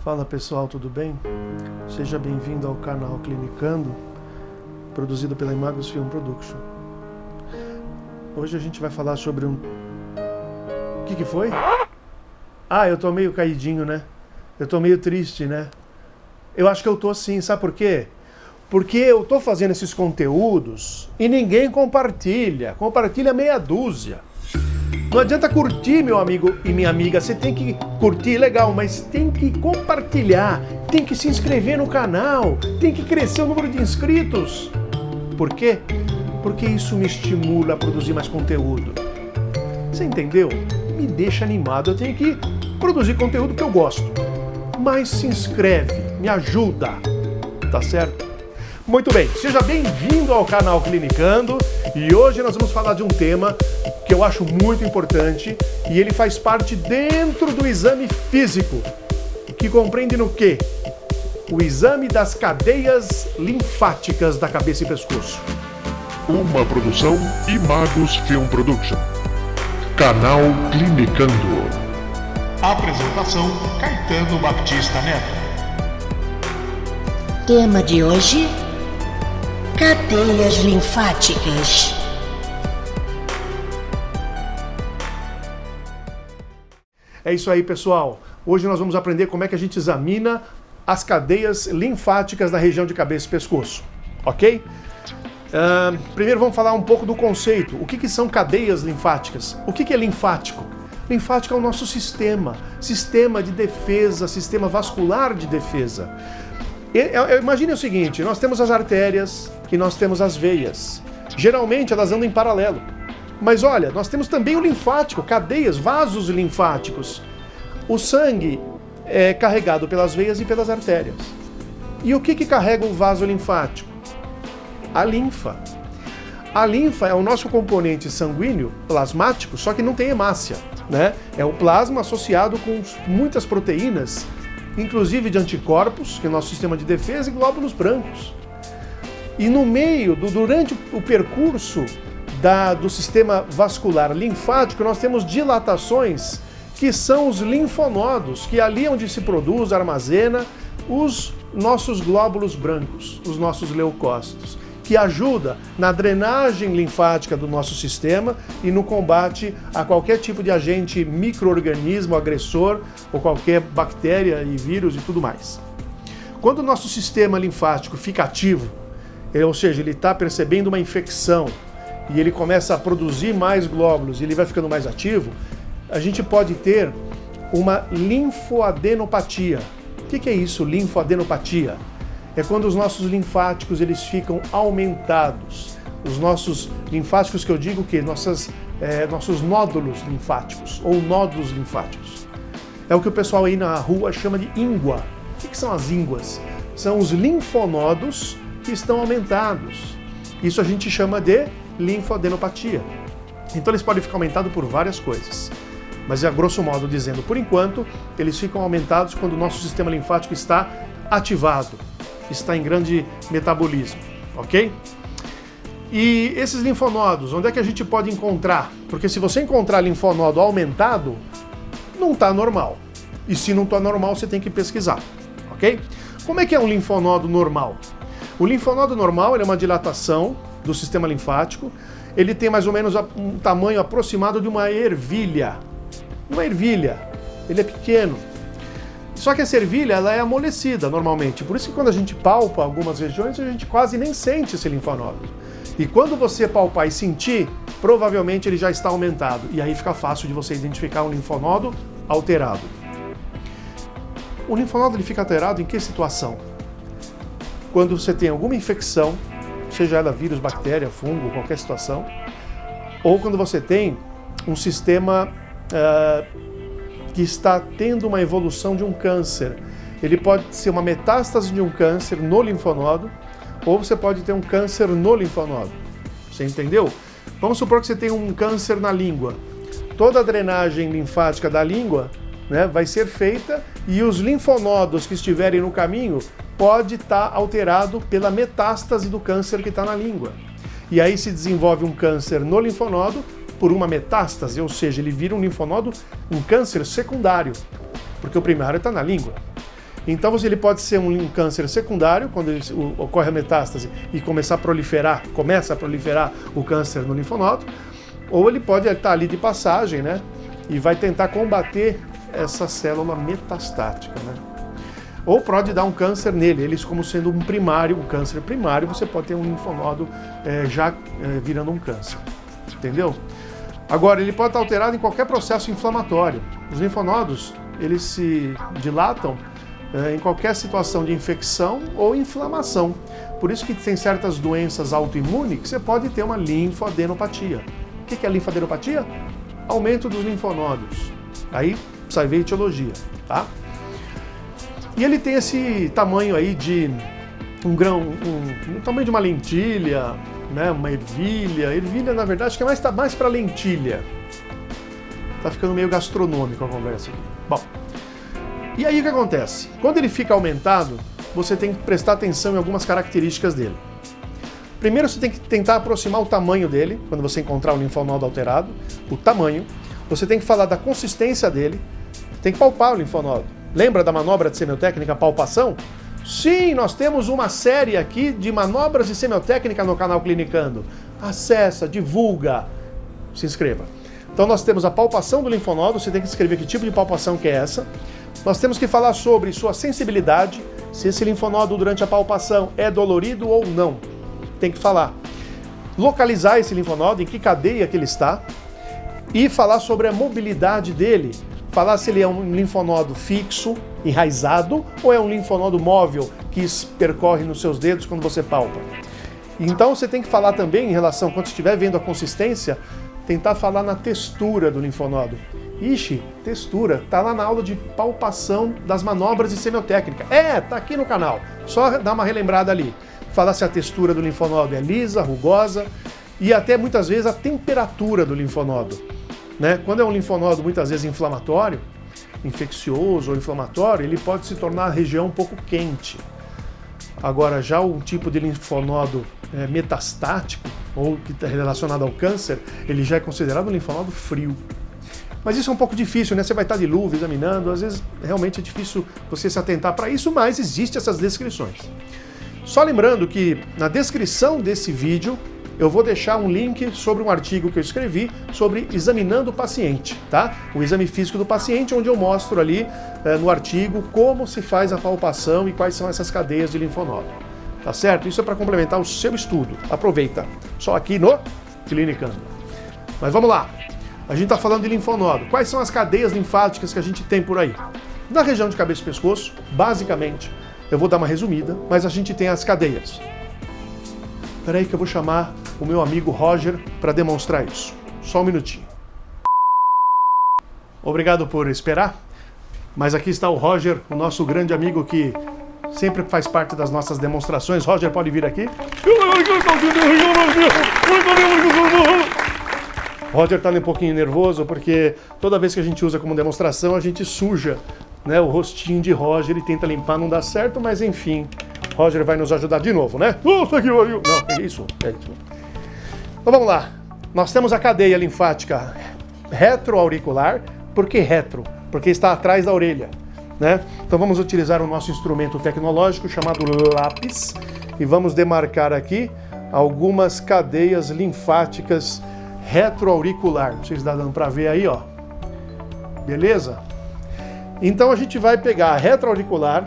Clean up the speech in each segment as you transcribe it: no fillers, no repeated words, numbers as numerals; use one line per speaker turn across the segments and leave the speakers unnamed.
Fala pessoal, tudo bem? Seja bem-vindo ao canal Clinicando, produzido pela Imagos Film Production. Hoje a gente vai falar sobre um... O que foi? Ah, eu tô meio caidinho, né? Eu tô meio triste, né? Eu acho que eu tô sim, sabe por quê? Porque eu tô fazendo esses conteúdos e ninguém compartilha. Compartilha meia dúzia. Não adianta curtir, meu amigo e minha amiga. Você tem que curtir, legal, mas tem que compartilhar. Tem que se inscrever no canal. Tem que crescer o número de inscritos. Por quê? Porque isso me estimula a produzir mais conteúdo. Você entendeu? Me deixa animado. Eu tenho que produzir conteúdo que eu gosto. Mas se inscreve, me ajuda. Tá certo? Muito bem, seja bem-vindo ao canal Clinicando. E hoje nós vamos falar de um tema que eu acho muito importante e ele faz parte dentro do exame físico, que compreende no quê? O exame das cadeias linfáticas da cabeça e pescoço.
Uma produção Imagos Film Production. Canal Clinicando.
Apresentação Caetano Baptista Neto.
Tema de hoje: cadeias linfáticas.
É isso aí, pessoal. Hoje nós vamos aprender como é que a gente examina as cadeias linfáticas da região de cabeça e pescoço, ok? Primeiro vamos falar um pouco do conceito. O que são cadeias linfáticas? O que é linfático? Linfático é o nosso sistema de defesa, sistema vascular de defesa. Imagine o seguinte, nós temos as artérias e nós temos as veias. Geralmente elas andam em paralelo. Mas olha, nós temos também o linfático, cadeias, vasos linfáticos. O sangue é carregado pelas veias e pelas artérias. E o que carrega o vaso linfático? A linfa. A linfa é o nosso componente sanguíneo plasmático, só que não tem hemácia, né? É o plasma associado com muitas proteínas, inclusive de anticorpos, que é o nosso sistema de defesa, e glóbulos brancos. E no meio, durante o percurso do sistema vascular linfático, nós temos dilatações, que são os linfonodos, que ali é onde se produz, armazena os nossos glóbulos brancos, os nossos leucócitos, que ajuda na drenagem linfática do nosso sistema e no combate a qualquer tipo de agente micro-organismo agressor ou qualquer bactéria e vírus e tudo mais. Quando o nosso sistema linfático fica ativo, ou seja, ele está percebendo uma infecção e ele começa a produzir mais glóbulos e ele vai ficando mais ativo, a gente pode ter uma linfoadenopatia. O que é isso, linfoadenopatia? É quando os nossos linfáticos eles ficam aumentados. Os nossos linfáticos, que eu digo que nossos nódulos linfáticos ou nódulos linfáticos. É o que o pessoal aí na rua chama de íngua. O que são as ínguas? São os linfonodos que estão aumentados. Isso a gente chama de linfoadenopatia. Então eles podem ficar aumentados por várias coisas. Mas a grosso modo dizendo, por enquanto, eles ficam aumentados quando o nosso sistema linfático está ativado, está em grande metabolismo, ok? E esses linfonodos, onde é que a gente pode encontrar? Porque se você encontrar linfonodo aumentado, não está normal. E se não está normal, você tem que pesquisar, ok? Como é que é um linfonodo normal? O linfonodo normal é uma dilatação do sistema linfático. Ele tem mais ou menos um tamanho aproximado de uma ervilha. Uma ervilha. Ele é pequeno. Só que essa ervilha ela é amolecida normalmente. Por isso que quando a gente palpa algumas regiões, a gente quase nem sente esse linfonodo. E quando você palpar e sentir, provavelmente ele já está aumentado. E aí fica fácil de você identificar um linfonodo alterado. O linfonodo ele fica alterado em que situação? Quando você tem alguma infecção, seja ela vírus, bactéria, fungo, qualquer situação, ou quando você tem um sistema que está tendo uma evolução de um câncer. Ele pode ser uma metástase de um câncer no linfonodo, ou você pode ter um câncer no linfonodo. Você entendeu? Vamos supor que você tem um câncer na língua. Toda a drenagem linfática da língua, né, vai ser feita e os linfonodos que estiverem no caminho pode estar alterado pela metástase do câncer que está na língua. E aí se desenvolve um câncer no linfonodo por uma metástase, ou seja, ele vira um linfonodo, um câncer secundário, porque o primário está na língua. Então ele pode ser um câncer secundário, quando ocorre a metástase e começa a proliferar o câncer no linfonodo, ou ele pode estar ali de passagem, né? E vai tentar combater essa célula metastática, né? Ou pode dar um câncer nele, eles como sendo um primário, um câncer primário, você pode ter um linfonodo virando um câncer, entendeu? Agora, ele pode estar alterado em qualquer processo inflamatório. Os linfonodos, eles se dilatam em qualquer situação de infecção ou inflamação. Por isso que tem certas doenças autoimunes que você pode ter uma linfadenopatia. O que é linfadenopatia? Aumento dos linfonodos. Aí precisa ver etiologia, tá? E ele tem esse tamanho aí de um tamanho de uma lentilha, né? Uma ervilha. Ervilha, na verdade, acho que tá mais para lentilha. Tá ficando meio gastronômico a conversa aqui. Bom, e aí o que acontece? Quando ele fica aumentado, você tem que prestar atenção em algumas características dele. Primeiro, você tem que tentar aproximar o tamanho dele, quando você encontrar um linfonodo alterado, o tamanho. Você tem que falar da consistência dele, tem que palpar o linfonodo. Lembra da manobra de semiotécnica palpação? Sim, nós temos uma série aqui de manobras de semiotécnica no canal Clinicando. Acessa, divulga, se inscreva. Então nós temos a palpação do linfonodo, você tem que escrever que tipo de palpação que é essa. Nós temos que falar sobre sua sensibilidade, se esse linfonodo durante a palpação é dolorido ou não. Tem que falar. Localizar esse linfonodo, em que cadeia que ele está, e falar sobre a mobilidade dele. Falar se ele é um linfonodo fixo, enraizado, ou é um linfonodo móvel que percorre nos seus dedos quando você palpa. Então você tem que falar também em relação, quando estiver vendo a consistência, tentar falar na textura do linfonodo. Ixi, textura, tá lá na aula de palpação das manobras de semiotécnica. Tá aqui no canal, só dá uma relembrada ali. Falar se a textura do linfonodo é lisa, rugosa e até muitas vezes a temperatura do linfonodo. Né? Quando é um linfonodo muitas vezes inflamatório, infeccioso ou inflamatório, ele pode se tornar a região um pouco quente. Agora, já um tipo de linfonodo metastático, ou que está relacionado ao câncer, ele já é considerado um linfonodo frio. Mas isso é um pouco difícil, né? Você vai estar de luva examinando, às vezes realmente é difícil você se atentar para isso, mas existem essas descrições. Só lembrando que na descrição desse vídeo eu vou deixar um link sobre um artigo que eu escrevi sobre examinando o paciente, tá? O exame físico do paciente, onde eu mostro ali no artigo como se faz a palpação e quais são essas cadeias de linfonodo. Tá certo? Isso é para complementar o seu estudo. Aproveita. Só aqui no Clinicando. Mas vamos lá. A gente está falando de linfonodo. Quais são as cadeias linfáticas que a gente tem por aí? Na região de cabeça e pescoço, basicamente, eu vou dar uma resumida, mas a gente tem as cadeias. Espera aí que eu vou chamar o meu amigo Roger para demonstrar isso. Só um minutinho. Obrigado por esperar, mas aqui está o Roger, o nosso grande amigo que sempre faz parte das nossas demonstrações. Roger, pode vir aqui. Roger está um pouquinho nervoso porque toda vez que a gente usa como demonstração, a gente suja, né, o rostinho de Roger e tenta limpar, não dá certo, mas enfim, Roger vai nos ajudar de novo, né? Nossa, que horrível! Não, é isso. Então vamos lá. Nós temos a cadeia linfática retroauricular. Por que retro? Porque está atrás da orelha, né? Então vamos utilizar o nosso instrumento tecnológico chamado lápis e vamos demarcar aqui algumas cadeias linfáticas retroauricular. Não sei se está dando para ver aí, ó. Beleza? Então a gente vai pegar a retroauricular.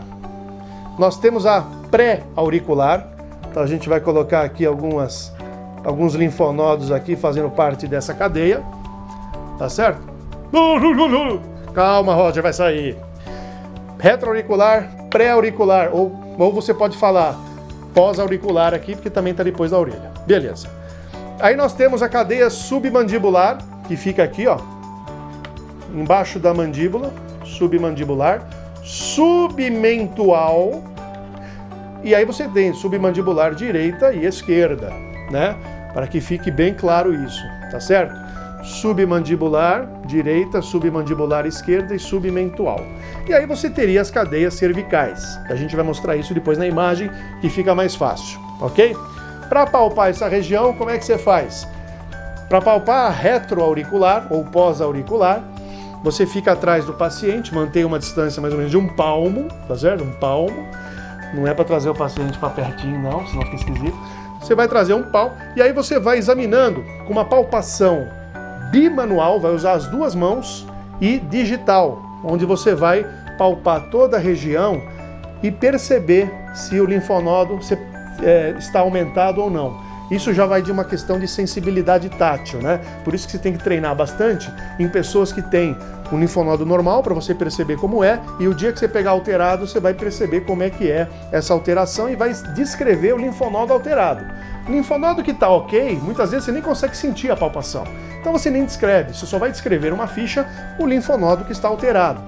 Nós temos a pré-auricular. Então a gente vai colocar aqui alguns linfonodos aqui fazendo parte dessa cadeia. Tá certo? Calma, Roger, vai sair. Retroauricular, pré-auricular, ou você pode falar pós-auricular aqui, porque também está depois da orelha. Beleza. Aí nós temos a cadeia submandibular, que fica aqui, ó, embaixo da mandíbula, submandibular, submentual, e aí você tem submandibular direita e esquerda, né? Para que fique bem claro isso, tá certo? Submandibular direita, submandibular esquerda e submentual. E aí você teria as cadeias cervicais. A gente vai mostrar isso depois na imagem, que fica mais fácil, ok? Para palpar essa região, como é que você faz? Para palpar a retroauricular ou pós-auricular, você fica atrás do paciente, mantém uma distância mais ou menos de 1 palmo, tá certo? 1 palmo. Não é para trazer o paciente para pertinho, não, senão fica esquisito. Você vai trazer 1 palmo e aí você vai examinando com uma palpação bimanual, vai usar as 2 mãos, e digital, onde você vai palpar toda a região e perceber se o linfonodo está aumentado ou não. Isso já vai de uma questão de sensibilidade tátil, né? Por isso que você tem que treinar bastante em pessoas que têm um linfonodo normal, para você perceber como é, e o dia que você pegar alterado, você vai perceber como é que é essa alteração e vai descrever o linfonodo alterado. O linfonodo que está ok, muitas vezes você nem consegue sentir a palpação. Então você nem descreve, você só vai descrever uma ficha o linfonodo que está alterado,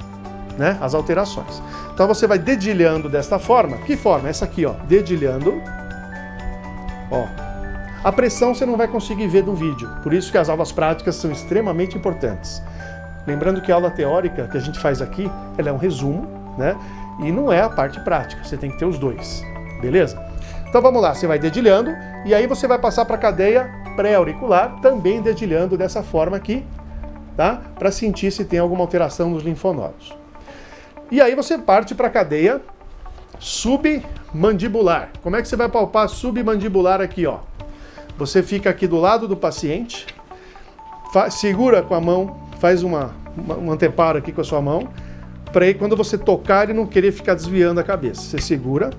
né? As alterações. Então você vai dedilhando desta forma. Que forma? Essa aqui, ó, dedilhando. Ó. A pressão você não vai conseguir ver no vídeo, por isso que as aulas práticas são extremamente importantes. Lembrando que a aula teórica que a gente faz aqui, ela é um resumo, né? E não é a parte prática, você tem que ter os dois, beleza? Então vamos lá, você vai dedilhando e aí você vai passar para a cadeia pré-auricular, também dedilhando dessa forma aqui, tá? Para sentir se tem alguma alteração nos linfonodos. E aí você parte para a cadeia submandibular. Como é que você vai palpar submandibular aqui, ó? Você fica aqui do lado do paciente, segura com a mão, faz um anteparo aqui com a sua mão, para aí quando você tocar ele não querer ficar desviando a cabeça. Você segura,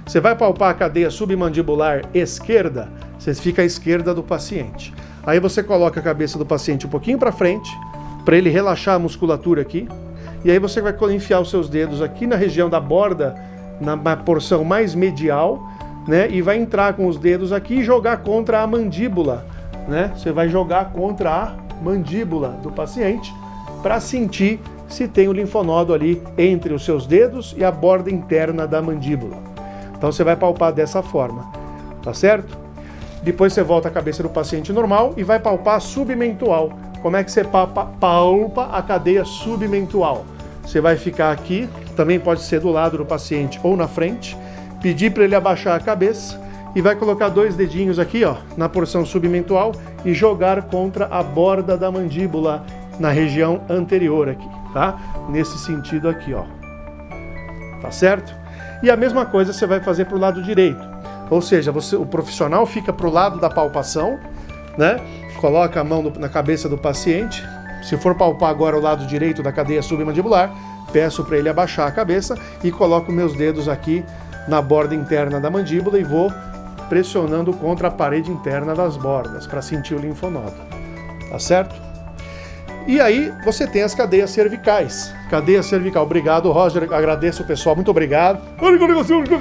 você vai palpar a cadeia submandibular esquerda, você fica à esquerda do paciente. Aí você coloca a cabeça do paciente um pouquinho para frente, para ele relaxar a musculatura aqui, e aí você vai enfiar os seus dedos aqui na região da borda, na porção mais medial, né, e vai entrar com os dedos aqui e jogar contra a mandíbula, né? Você vai jogar contra a mandíbula do paciente para sentir se tem o linfonodo ali entre os seus dedos e a borda interna da mandíbula. Então você vai palpar dessa forma, tá certo? Depois você volta a cabeça do paciente normal e vai palpar submentual. Como é que você palpa a cadeia submentual? Você vai ficar aqui, também pode ser do lado do paciente ou na frente, pedir para ele abaixar a cabeça e vai colocar 2 dedinhos aqui, ó, na porção submentual e jogar contra a borda da mandíbula na região anterior aqui, tá? Nesse sentido aqui, ó. Tá certo? E a mesma coisa você vai fazer para o lado direito. Ou seja, o profissional fica para o lado da palpação, né? Coloca a mão na cabeça do paciente. Se for palpar agora o lado direito da cadeia submandibular, peço para ele abaixar a cabeça e coloco meus dedos aqui na borda interna da mandíbula e vou pressionando contra a parede interna das bordas para sentir o linfonodo, tá certo? E aí você tem as cadeias cervicais. Cadeia cervical, obrigado, Roger, agradeço o pessoal, muito obrigado.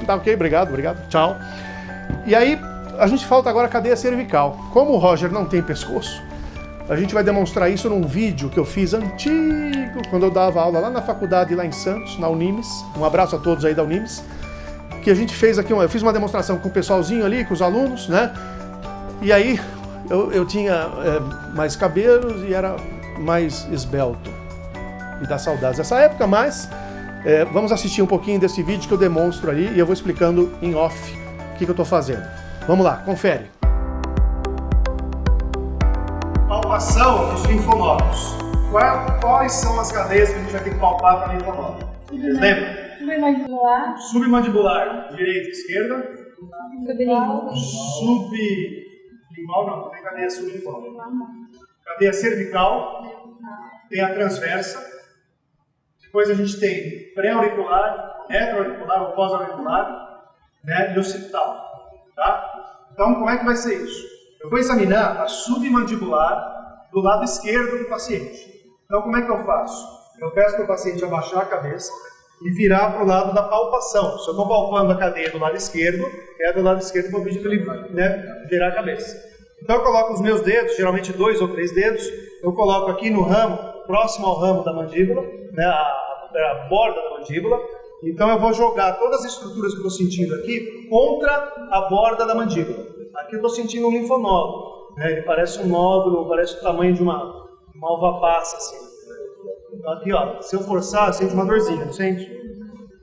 Tá ok, obrigado, tchau. E aí a gente falta agora a cadeia cervical. Como o Roger não tem pescoço, a gente vai demonstrar isso num vídeo que eu fiz antigo, quando eu dava aula lá na faculdade, lá em Santos, na Unimes. Um abraço a todos aí da Unimes. Que a gente fez aqui, eu fiz uma demonstração com o pessoalzinho ali, com os alunos, né? E aí eu tinha mais cabelos e era mais esbelto. Me dá saudades dessa época, mas vamos assistir um pouquinho desse vídeo que eu demonstro ali e eu vou explicando em off o que eu estou fazendo. Vamos lá, confere. Palpação dos linfonodos. Quais são as cadeias que a gente vai ter que palpar para linfonodo? Lembra?
Submandibular.
Submandibular, direita e esquerda.
Sublingual.
Sublingual não, tem cadeia sublingual. Cadeia cervical, tem a transversa. Depois a gente tem pré-auricular, retroauricular ou pós-auricular, né, e occipital. Tá? Então, como é que vai ser isso? Eu vou examinar a submandibular do lado esquerdo do paciente. Então, como é que eu faço? Eu peço para o paciente abaixar a cabeça e virar para o lado da palpação. Se eu estou palpando a cadeia do lado esquerdo, é do lado esquerdo que eu pedi para ele, né, virar a cabeça. Então eu coloco os meus dedos, geralmente 2 ou 3 dedos, eu coloco aqui no ramo, próximo ao ramo da mandíbula, né, a borda da mandíbula. Então eu vou jogar todas as estruturas que eu estou sentindo aqui contra a borda da mandíbula. Aqui eu estou sentindo um linfonodo, né, ele parece um nódulo, parece o tamanho de uma uva passa, assim. Aqui, ó, se eu forçar, eu sinto uma dorzinha, não sente?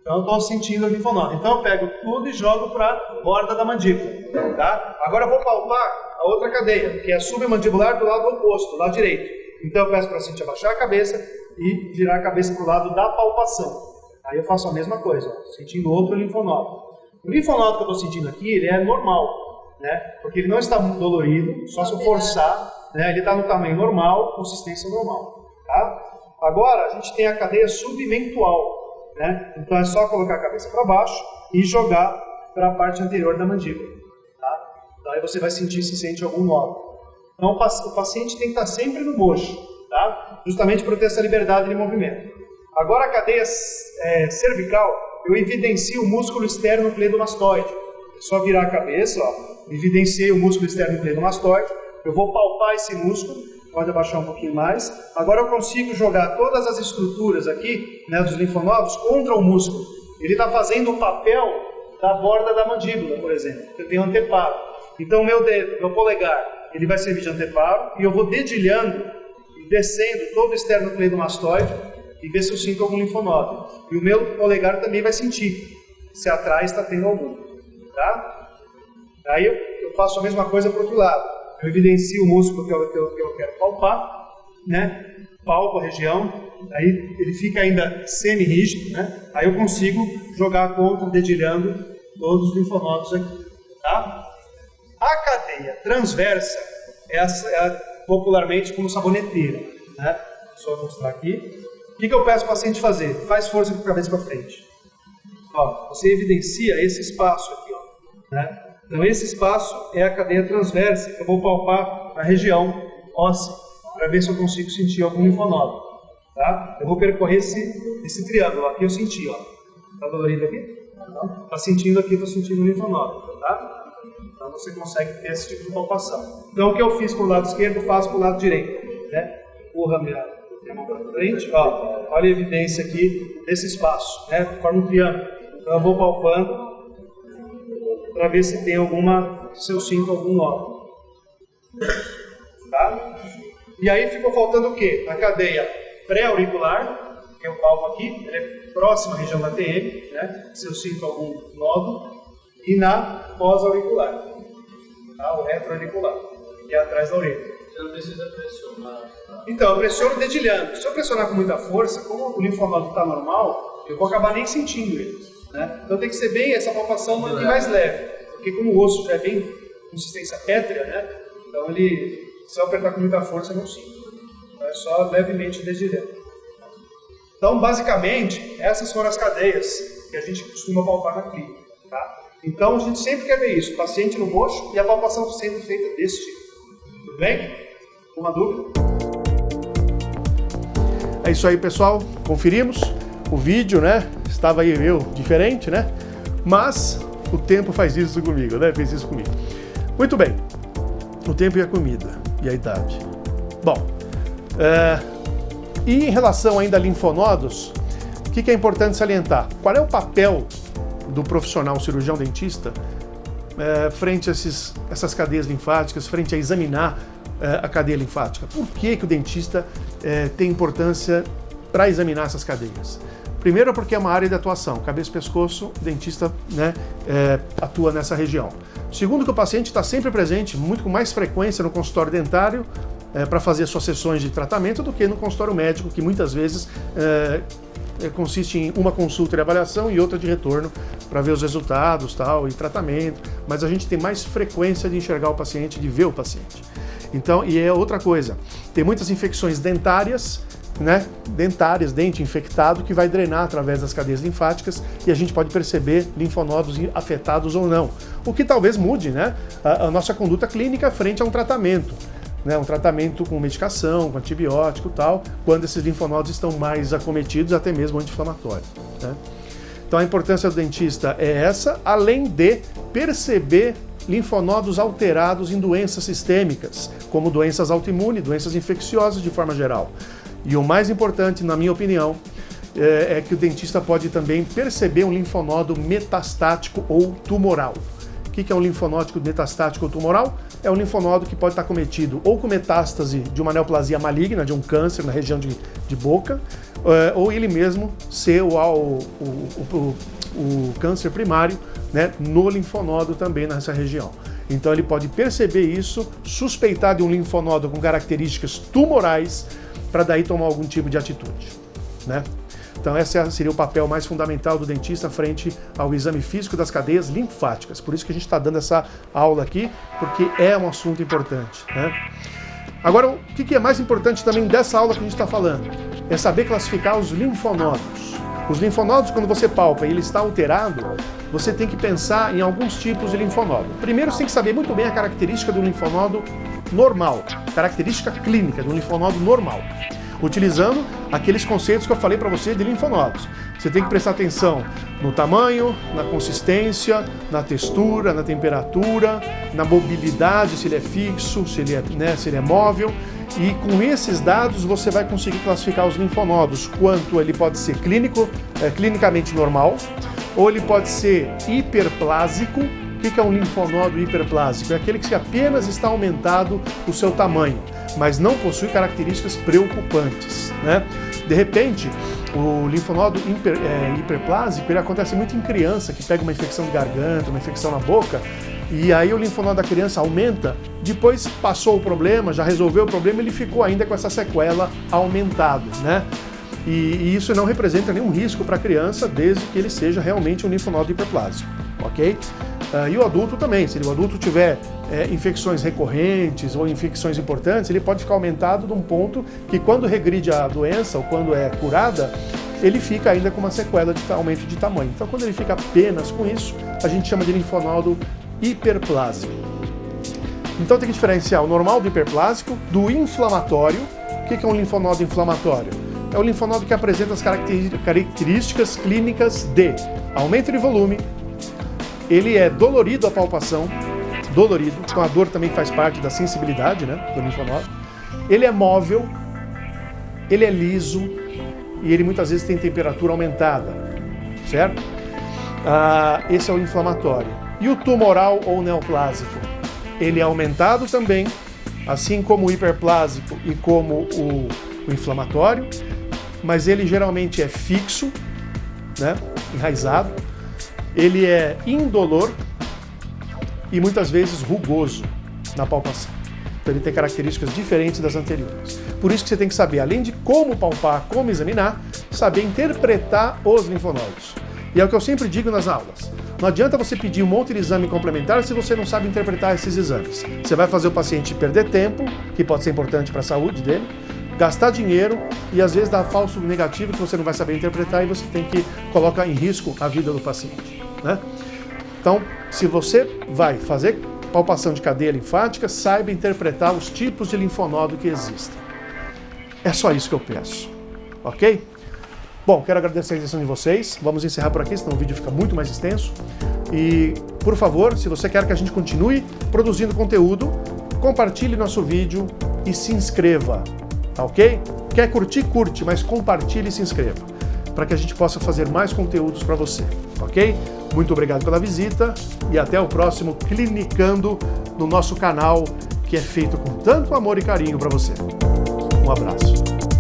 Então eu estou sentindo o linfonodo. Então eu pego tudo e jogo para a borda da mandíbula, tá? Agora eu vou palpar a outra cadeia, que é a submandibular do lado oposto, do lado direito. Então eu peço para o paciente abaixar a cabeça e virar a cabeça para o lado da palpação. Aí eu faço a mesma coisa, ó, sentindo outro linfonodo. O linfonodo que eu estou sentindo aqui, ele é normal, né? Porque ele não está muito dolorido, só se eu forçar, né? Ele está no tamanho normal, consistência normal, tá? Agora, a gente tem a cadeia submentual, né? Então é só colocar a cabeça para baixo e jogar para a parte anterior da mandíbula, tá? Então aí você vai sentir se sente algum nó. Então o paciente tem que estar sempre no mocho, tá? Justamente para ter essa liberdade de movimento. Agora a cadeia cervical, eu evidencio o músculo externo cleidomastoide. É só virar a cabeça, ó, evidenciei o músculo externo cleidomastoide. Eu vou palpar esse músculo, pode abaixar um pouquinho mais. Agora eu consigo jogar todas as estruturas aqui, né, dos linfonodos contra o músculo. Ele está fazendo o papel da borda da mandíbula, por exemplo. Eu tenho anteparo. Então meu dedo, meu polegar, ele vai servir de anteparo e eu vou dedilhando e descendo todo o externo cleidomastoide e ver se eu sinto algum linfonodo. E o meu polegar também vai sentir se atrás está tendo algum, tá? Aí eu faço a mesma coisa para o outro lado. Eu evidencio o músculo que eu quero palpar, né? Palpo a região, aí ele fica ainda semi-rígido, né? Aí eu consigo jogar contra, dedilhando todos os linfonodos aqui, tá? A cadeia transversa é popularmente como saboneteira, né? Só mostrar aqui. O que eu peço para o paciente fazer? Faz força com a cabeça para frente. Ó, você evidencia esse espaço aqui, ó, né? Então esse espaço é a cadeia transversa, que eu vou palpar na região óssea, para ver se eu consigo sentir algum linfonodo, tá? Eu vou percorrer esse triângulo, aqui eu senti, ó. Tá dolorido aqui? Não. Tá sentindo aqui, tô sentindo o linfonodo, tá? Então você consegue ter esse tipo de palpação. Então o que eu fiz para o lado esquerdo, eu faço para o lado direito, né? Empurra minha mão para frente, ó, olha a evidência aqui desse espaço, né? Forma um triângulo. Então eu vou palpando para ver se tem se eu sinto algum nó, tá? E aí ficou faltando o quê? A cadeia pré-auricular, que eu palpo aqui, ela é próxima à região da TM, né? Se eu sinto algum nódulo, e na pós-auricular, tá? O retroauricular, que é atrás da orelha.
Você não precisa pressionar.
Então, eu pressiono dedilhando. Se eu pressionar com muita força, como o linfonodo está normal, eu vou acabar nem sentindo ele, né? Então tem que ser bem essa palpação mais leve, porque como o osso já é bem consistência pétrea, né? Então se eu apertar com muita força, eu não sinto. Então é só levemente dedilhando. Então, basicamente, essas foram as cadeias que a gente costuma palpar na clínica, tá? Então, a gente sempre quer ver isso, o paciente no mocho e a palpação sendo feita desse tipo. Tudo bem? Uma dúvida? É isso aí, pessoal. Conferimos o vídeo, né? Estava aí eu diferente, né? Mas o tempo faz isso comigo, né? Fez isso comigo. Muito bem. O tempo e a comida. E a idade. Bom, e em relação ainda a linfonodos, o que é importante salientar? Qual é o papel do profissional cirurgião dentista frente a essas cadeias linfáticas, frente a examinar a cadeia linfática? Por que o dentista tem importância para examinar essas cadeias? Primeiro porque é uma área de atuação, cabeça e pescoço, o dentista, né, atua nessa região. Segundo que o paciente está sempre presente, muito com mais frequência no consultório dentário, para fazer suas sessões de tratamento do que no consultório médico, que muitas vezes consiste em uma consulta de avaliação e outra de retorno para ver os resultados, tal, e tratamento, mas a gente tem mais frequência de enxergar o paciente, de ver o paciente. Então, e é outra coisa, tem muitas infecções dentárias, né, dente infectado que vai drenar através das cadeias linfáticas e a gente pode perceber linfonodos afetados ou não, o que talvez mude, né, a nossa conduta clínica frente a um tratamento. Né, um tratamento com medicação, com antibiótico e tal, quando esses linfonodos estão mais acometidos, até mesmo anti-inflamatórios. Né? Então a importância do dentista é essa, além de perceber linfonodos alterados em doenças sistêmicas, como doenças autoimunes, doenças infecciosas de forma geral. E o mais importante, na minha opinião, é que o dentista pode também perceber um linfonodo metastático ou tumoral. O que é um linfonótico metastático ou tumoral? É um linfonodo que pode estar cometido ou com metástase de uma neoplasia maligna, de um câncer na região de boca, ou ele mesmo ser o câncer primário, né, no linfonodo também nessa região. Então ele pode perceber isso, suspeitar de um linfonodo com características tumorais para daí tomar algum tipo de atitude, né? Então esse seria o papel mais fundamental do dentista frente ao exame físico das cadeias linfáticas. Por isso que a gente está dando essa aula aqui, porque é um assunto importante, né? Agora, o que é mais importante também dessa aula que a gente está falando? É saber classificar os linfonodos. Os linfonodos, quando você palpa e ele está alterado, você tem que pensar em alguns tipos de linfonodo. Primeiro, você tem que saber muito bem a característica do linfonodo normal, característica clínica do linfonodo normal, utilizando aqueles conceitos que eu falei para você de linfonodos. Você tem que prestar atenção no tamanho, na consistência, na textura, na temperatura, na mobilidade, se ele é fixo, se ele é móvel. E com esses dados você vai conseguir classificar os linfonodos, quanto ele pode ser clinicamente normal, ou ele pode ser hiperplásico. O que é um linfonodo hiperplásico? É aquele que apenas está aumentado o seu tamanho, mas não possui características preocupantes, né? De repente, o linfonodo hiperplásico ele acontece muito em criança, que pega uma infecção de garganta, uma infecção na boca, e aí o linfonodo da criança aumenta, depois passou o problema, já resolveu o problema, ele ficou ainda com essa sequela aumentado, né? E isso não representa nenhum risco para a criança, desde que ele seja realmente um linfonodo hiperplásico, ok? E o adulto também, se o adulto tiver infecções recorrentes ou infecções importantes, ele pode ficar aumentado de um ponto que quando regride a doença ou quando é curada, ele fica ainda com uma sequela de aumento de tamanho. Então quando ele fica apenas com isso, a gente chama de linfonodo hiperplásico. Então tem que diferenciar o normal do hiperplásico do inflamatório. O que é um linfonodo inflamatório? É o linfonodo que apresenta as características clínicas de aumento de volume, ele é dolorido a palpação, dolorido, então a dor também faz parte da sensibilidade, né, do linfonodo. Ele é móvel, ele é liso e ele muitas vezes tem temperatura aumentada, certo? Esse é o inflamatório. E o tumoral ou neoplásico? Ele é aumentado também, assim como o hiperplásico e como o inflamatório, mas ele geralmente é fixo, né, enraizado. Ele é indolor e muitas vezes rugoso na palpação. Então ele tem características diferentes das anteriores. Por isso que você tem que saber, além de como palpar, como examinar, saber interpretar os linfonodos. E é o que eu sempre digo nas aulas. Não adianta você pedir um monte de exame complementar se você não sabe interpretar esses exames. Você vai fazer o paciente perder tempo, que pode ser importante para a saúde dele, gastar dinheiro e às vezes dar falso negativo que você não vai saber interpretar e você tem que colocar em risco a vida do paciente, né? Então, se você vai fazer palpação de cadeia linfática, saiba interpretar os tipos de linfonodo que existem. É só isso que eu peço, ok? Bom, quero agradecer a atenção de vocês. Vamos encerrar por aqui, senão o vídeo fica muito mais extenso. E, por favor, se você quer que a gente continue produzindo conteúdo, compartilhe nosso vídeo e se inscreva, tá ok? Quer curtir? Curte, mas compartilhe e se inscreva, para que a gente possa fazer mais conteúdos para você, ok? Muito obrigado pela visita e até o próximo Clinicando no nosso canal, que é feito com tanto amor e carinho para você. Um abraço.